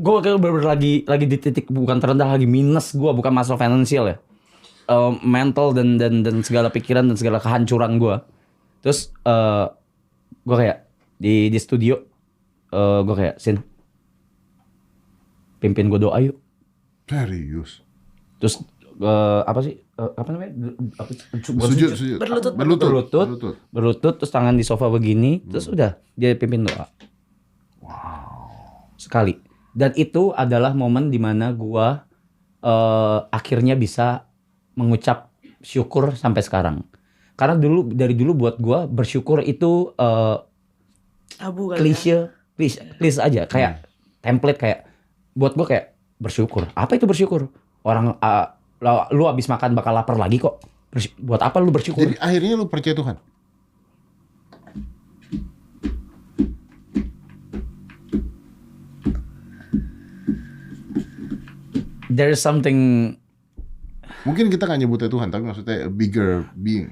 Gue bener-bener lagi di titik bukan terendah, lagi minus gue, bukan masalah finansial ya. Mental dan segala pikiran dan segala kehancuran gue. Terus gue kayak di studio, gue kayak Sin, pimpin gue doa yuk. Serius. Terus apa sih? Apa namanya? Bukan Sujud. berlutut, terus tangan di sofa begini, terus udah dia pimpin doa. Wow. Sekali. Dan itu adalah momen dimana gua akhirnya bisa mengucap syukur sampai sekarang. Karena dari dulu buat gua bersyukur itu Abu kali klise aja, kayak template, kayak buat gua kayak bersyukur. Apa itu bersyukur? Orang lu abis makan bakal lapar lagi kok. Buat apa lu bersyukur? Jadi akhirnya lu percaya Tuhan? There is something. Mungkin kita nggak nyebutnya Tuhan, tapi maksudnya a bigger being.